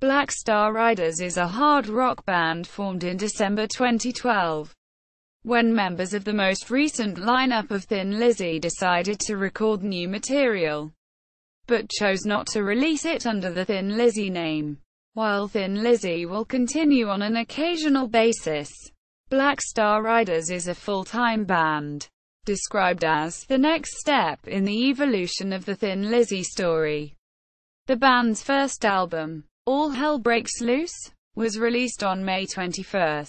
Black Star Riders is a hard rock band formed in December 2012, when members of the most recent lineup of Thin Lizzy decided to record new material, but chose not to release it under the Thin Lizzy name. While Thin Lizzy will continue on an occasional basis, Black Star Riders is a full-time band, described as the next step in the evolution of the Thin Lizzy story. The band's first album, All Hell Breaks Loose, was released on May 21,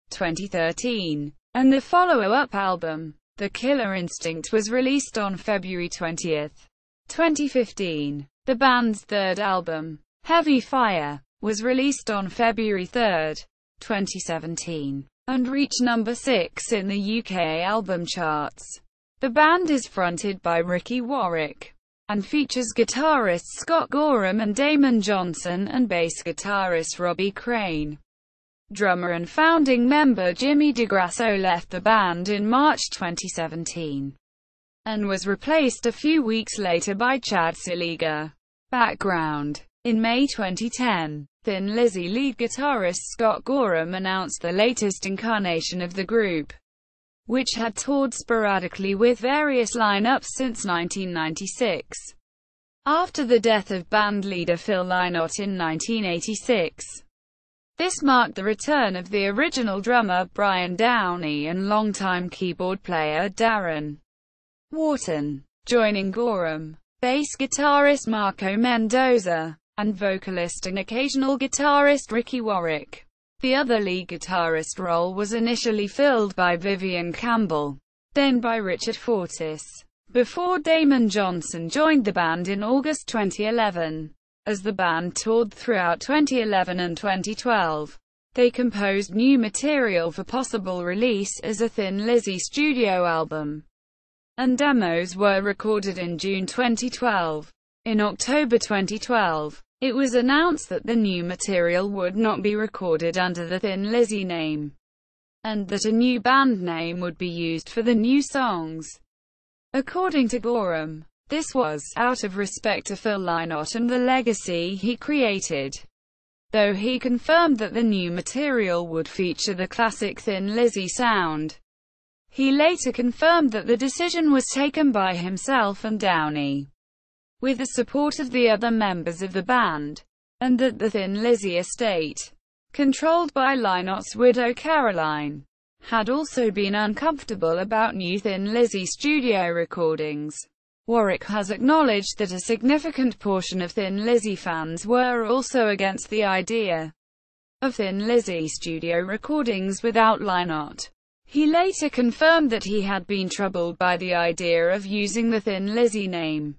2013, and the follow-up album, The Killer Instinct, was released on February 20, 2015. The band's third album, Heavy Fire, was released on February 3, 2017, and reached number 6 in the UK album charts. The band is fronted by Ricky Warwick, and features guitarists Scott Gorham and Damon Johnson, and bass guitarist Robbie Crane. Drummer and founding member Jimmy DeGrasso left the band in March 2017, and was replaced a few weeks later by Chad Szeliga. Background: in May 2010, Thin Lizzy lead guitarist Scott Gorham announced the latest incarnation of the group, which had toured sporadically with various lineups since 1996. After the death of band leader Phil Lynott in 1986, this marked the return of the original drummer Brian Downey and longtime keyboard player Darren Wharton, joining Gorham, bass guitarist Marco Mendoza, and vocalist and occasional guitarist Ricky Warwick. The other lead guitarist role was initially filled by Vivian Campbell, then by Richard Fortis, before Damon Johnson joined the band in August 2011. As the band toured throughout 2011 and 2012, they composed new material for possible release as a Thin Lizzy studio album, and demos were recorded in June 2012. In October 2012, it was announced that the new material would not be recorded under the Thin Lizzy name, and that a new band name would be used for the new songs. According to Gorham, this was out of respect to Phil Lynott and the legacy he created, though he confirmed that the new material would feature the classic Thin Lizzy sound. He later confirmed that the decision was taken by himself and Downey, with the support of the other members of the band, and that the Thin Lizzy estate, controlled by Lynott's widow Caroline, had also been uncomfortable about new Thin Lizzy studio recordings. Warwick has acknowledged that a significant portion of Thin Lizzy fans were also against the idea of Thin Lizzy studio recordings without Lynott. He later confirmed that he had been troubled by the idea of using the Thin Lizzy name,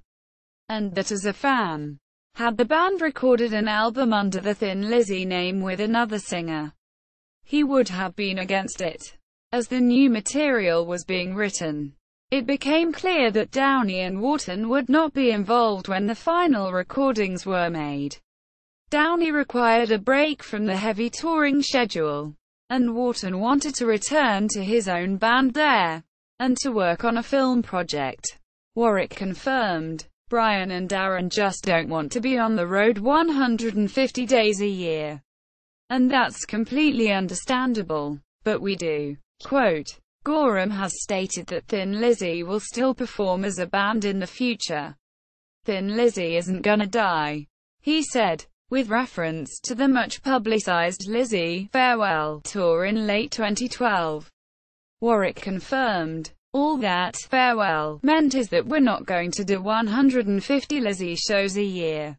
and that as a fan, had the band recorded an album under the Thin Lizzy name with another singer, he would have been against it. As the new material was being written, it became clear that Downey and Wharton would not be involved when the final recordings were made. Downey required a break from the heavy touring schedule, and Wharton wanted to return to his own band there, and to work on a film project. Warwick confirmed, "Brian and Darren just don't want to be on the road 150 days a year. And that's completely understandable. But we do." Quote, Gorham has stated that Thin Lizzy will still perform as a band in the future. "Thin Lizzy isn't gonna die," he said, with reference to the much-publicized Lizzy Farewell tour in late 2012. Warwick confirmed, "All that farewell meant is that we're not going to do 150 Lizzy shows a year.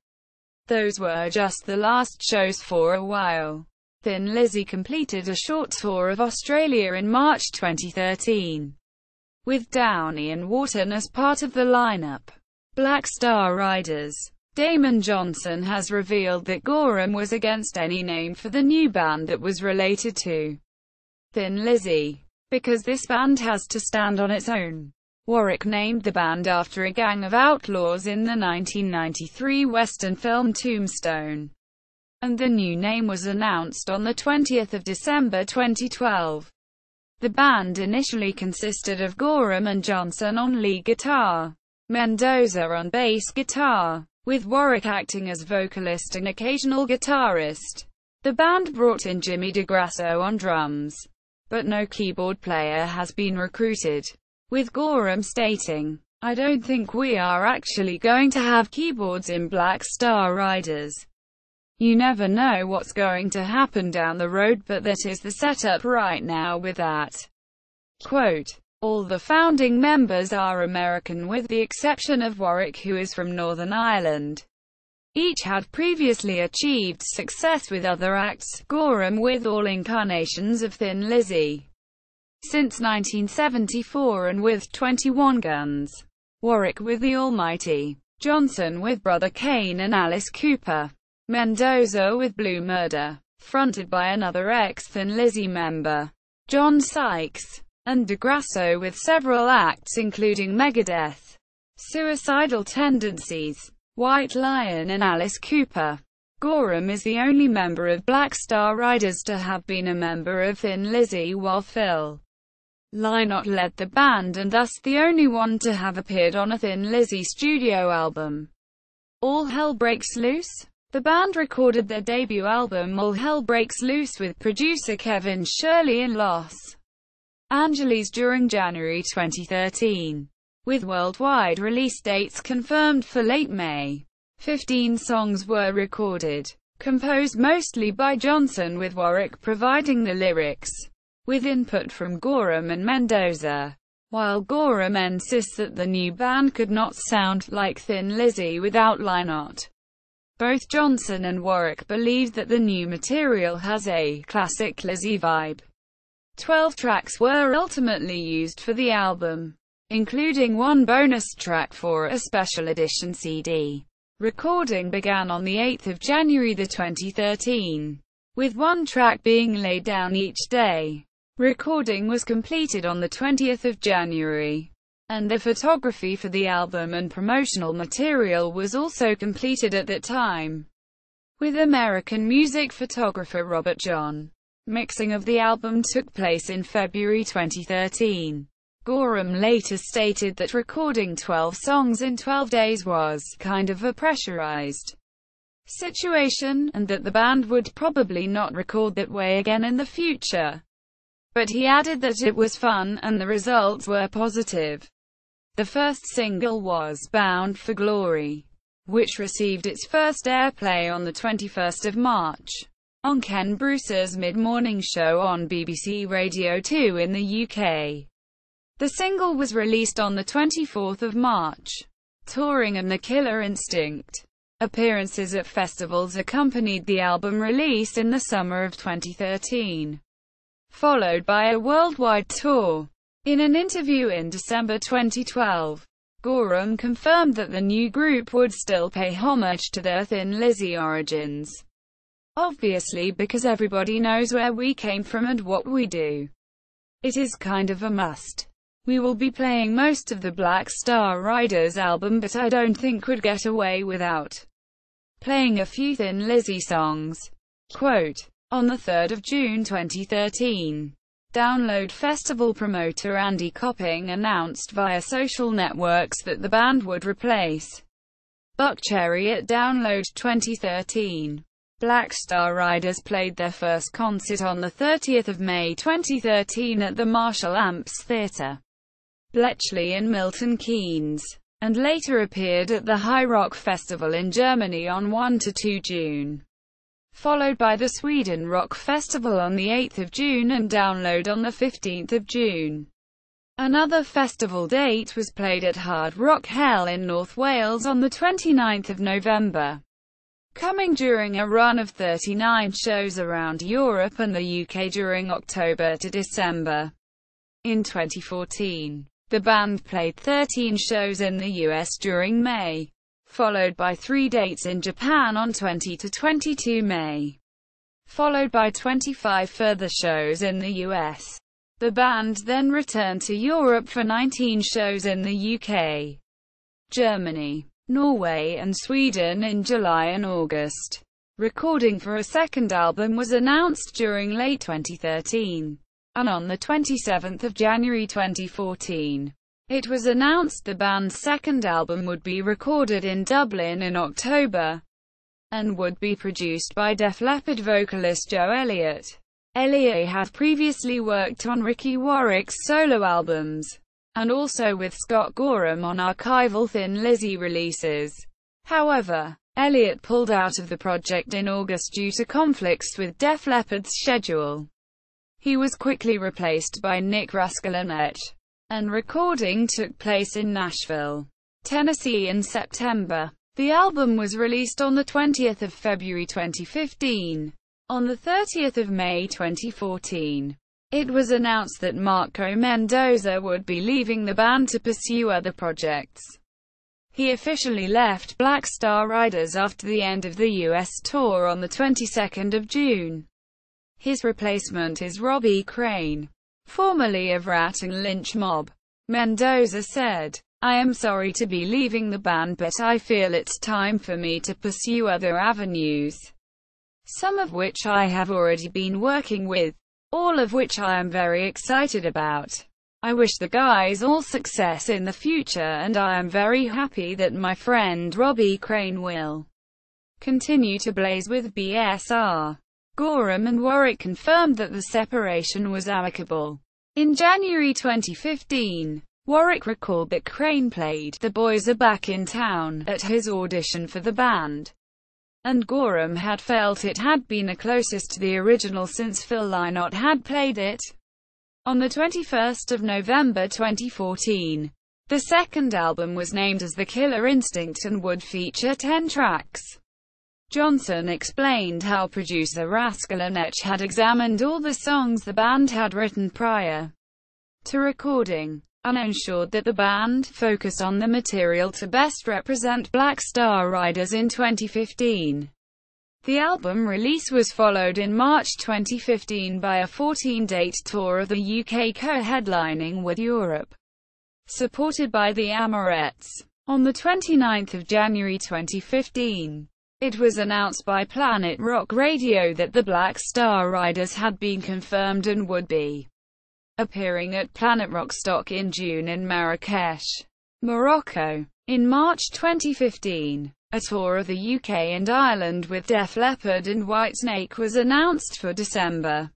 Those were just the last shows for a while." Thin Lizzy completed a short tour of Australia in March 2013, with Downey and Wharton as part of the lineup. Black Star Riders. Damon Johnson has revealed that Gorham was against any name for the new band that was related to Thin Lizzy, because this band has to stand on its own. Warwick named the band after a gang of outlaws in the 1993 Western film Tombstone, and the new name was announced on the 20th of December 2012. The band initially consisted of Gorham and Johnson on lead guitar, Mendoza on bass guitar, with Warwick acting as vocalist and occasional guitarist. The band brought in Jimmy DeGrasso on drums, but no keyboard player has been recruited, with Gorham stating, "I don't think we are actually going to have keyboards in Black Star Riders. You never know what's going to happen down the road, but that is the setup right now with that." Quote, "All the founding members are American with the exception of Warwick, who is from Northern Ireland. Each had previously achieved success with other acts, Gorham with all incarnations of Thin Lizzy since 1974 and with 21 Guns, Warwick with the Almighty, Johnson with Brother Kane and Alice Cooper, Mendoza with Blue Murder, fronted by another ex-Thin Lizzy member, John Sykes, and DeGrasso with several acts including Megadeth, Suicidal Tendencies, White Lion and Alice Cooper. Gorham is the only member of Black Star Riders to have been a member of Thin Lizzy, while Phil Lynott led the band and thus the only one to have appeared on a Thin Lizzy studio album. All Hell Breaks Loose? The band recorded their debut album All Hell Breaks Loose with producer Kevin Shirley in Los Angeles during January 2013. With worldwide release dates confirmed for late May. 15 songs were recorded, composed mostly by Johnson with Warwick providing the lyrics, with input from Gorham and Mendoza. While Gorham insists that the new band could not sound like Thin Lizzy without Lynott, both Johnson and Warwick believed that the new material has a classic Lizzy vibe. 12 tracks were ultimately used for the album, including one bonus track for a special edition CD. Recording began on the 8th of January 2013, with one track being laid down each day. Recording was completed on the 20th of January, and the photography for the album and promotional material was also completed at that time, with American music photographer Robert John. Mixing of the album took place in February 2013. Gorham later stated that recording 12 songs in 12 days was kind of a pressurized situation, and that the band would probably not record that way again in the future. But he added that it was fun, and the results were positive. The first single was Bound for Glory, which received its first airplay on the 21st of March, on Ken Bruce's mid-morning show on BBC Radio 2 in the UK. The single was released on the 24th of March. Touring and The Killer Instinct appearances at festivals accompanied the album release in the summer of 2013, followed by a worldwide tour. In an interview in December 2012, Gorham confirmed that the new group would still pay homage to their Thin Lizzy origins. "Obviously, because everybody knows where we came from and what we do. It is kind of a must. We will be playing most of the Black Star Riders album, but I don't think we'd get away without playing a few Thin Lizzy songs." Quote, on the 3rd of June 2013, Download Festival promoter Andy Copping announced via social networks that the band would replace Buckcherry at Download 2013. Black Star Riders played their first concert on the 30th of May 2013 at the Marshall Amps Theatre, Bletchley in Milton Keynes, and later appeared at the High Rock Festival in Germany on 1–2 June, followed by the Sweden Rock Festival on the 8th of June and Download on the 15th of June. Another festival date was played at Hard Rock Hell in North Wales on the 29th of November, coming during a run of 39 shows around Europe and the UK during October to December. In 2014, the band played 13 shows in the US during May, followed by 3 dates in Japan on 20–22 May, followed by 25 further shows in the US. The band then returned to Europe for 19 shows in the UK, Germany, Norway and Sweden in July and August. Recording for a second album was announced during late 2013, and on the 27th of January 2014, It was announced the band's second album would be recorded in Dublin in October, and would be produced by Def Leppard vocalist Joe Elliott. Elliott had previously worked on Ricky Warwick's solo albums, and also with Scott Gorham on archival Thin Lizzy releases. However, Elliott pulled out of the project in August due to conflicts with Def Leppard's schedule. He was quickly replaced by Nick Raskulinecz, and recording took place in Nashville, Tennessee in September. The album was released on the 20th of February 2015. On the 30th of May 2014, it was announced that Marco Mendoza would be leaving the band to pursue other projects. He officially left Black Star Riders after the end of the US tour on the 22nd of June. His replacement is Robbie Crane, formerly of Rat and Lynch Mob. Mendoza said, "I am sorry to be leaving the band, but I feel it's time for me to pursue other avenues, some of which I have already been working with, all of which I am very excited about. I wish the guys all success in the future, and I am very happy that my friend Robbie Crane will continue to blaze with BSR." Gorham and Warwick confirmed that the separation was amicable. In January 2015, Warwick recalled that Crane played "The Boys Are Back in Town" at his audition for the band, and Gorham had felt it had been the closest to the original since Phil Lynott had played it. On the 21st of November 2014, the second album was named as The Killer Instinct and would feature 10 tracks. Johnson explained how producer Raskulinecz had examined all the songs the band had written prior to recording, and ensured that the band focused on the material to best represent Black Star Riders in 2015. The album release was followed in March 2015 by a 14-date tour of the UK co-headlining with Europe, supported by the Amorettes. On the 29th of January 2015, it was announced by Planet Rock Radio that the Black Star Riders had been confirmed and would be appearing at Planet Rock Stock in June in Marrakesh, Morocco. In March 2015, a tour of the UK and Ireland with Def Leppard and Whitesnake was announced for December,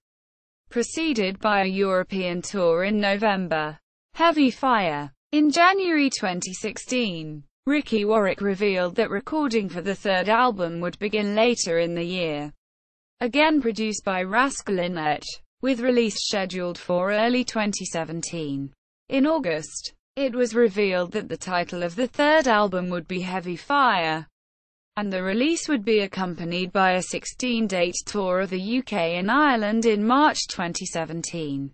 preceded by a European tour in November. Heavy Fire. In January 2016, Ricky Warwick revealed that recording for the third album would begin later in the year, again produced by Raskulinecz, with release scheduled for early 2017. In August, it was revealed that the title of the third album would be Heavy Fire, and the release would be accompanied by a 16-date tour of the UK and Ireland in March 2017.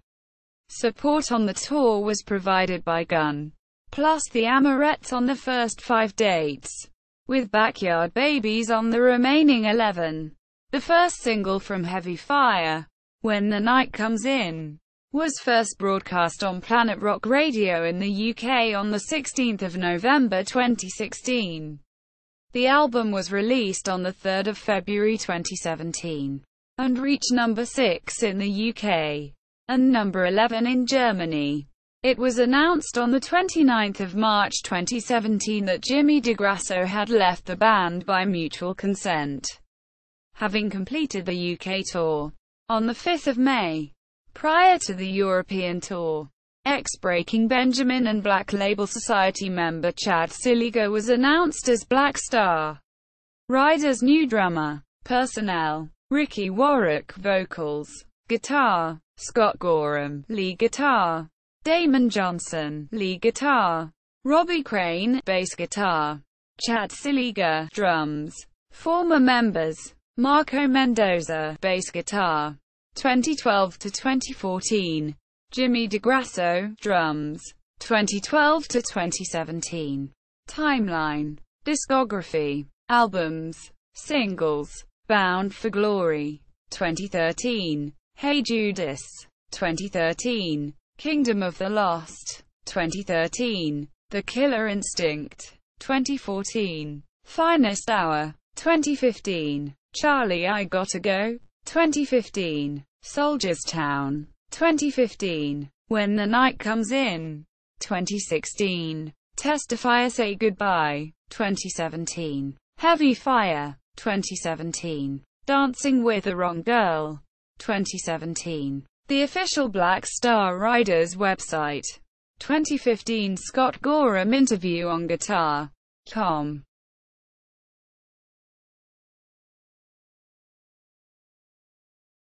Support on the tour was provided by Gun, plus the Amorettes on the first 5 dates, with Backyard Babies on the remaining 11. The first single from Heavy Fire, When the Night Comes In, was first broadcast on Planet Rock Radio in the UK on the 16th of November 2016. The album was released on the 3rd of February 2017, and reached number 6 in the UK, and number 11 in Germany. It was announced on the 29th of March 2017 that Jimmy DeGrasso had left the band by mutual consent, having completed the UK tour. On the 5th of May, prior to the European tour, ex-Breaking Benjamin and Black Label Society member Chad Szeliga was announced as Black Star Riders' new drummer. Personnel: Ricky Warwick, vocals, guitar; Scott Gorham, lead guitar; Damon Johnson, lead guitar; Robbie Crane, bass guitar; Chad Szeliga, drums. Former members: Marco Mendoza, bass guitar, 2012 to 2014; Jimmy DeGrasso, drums, 2012 to 2017. Timeline. Discography. Albums. Singles: Bound for Glory, 2013; Hey Judas, 2013; Kingdom of the Lost, 2013; The Killer Instinct, 2014; Finest Hour, 2015; Charlie I Gotta Go, 2015; Soldiers Town, 2015; When the Night Comes In, 2016. Testify or Say Goodbye, 2017. Heavy Fire, 2017. Dancing with the Wrong Girl, 2017. The official Black Star Riders website, 2015. Scott Gorham interview on guitar.com.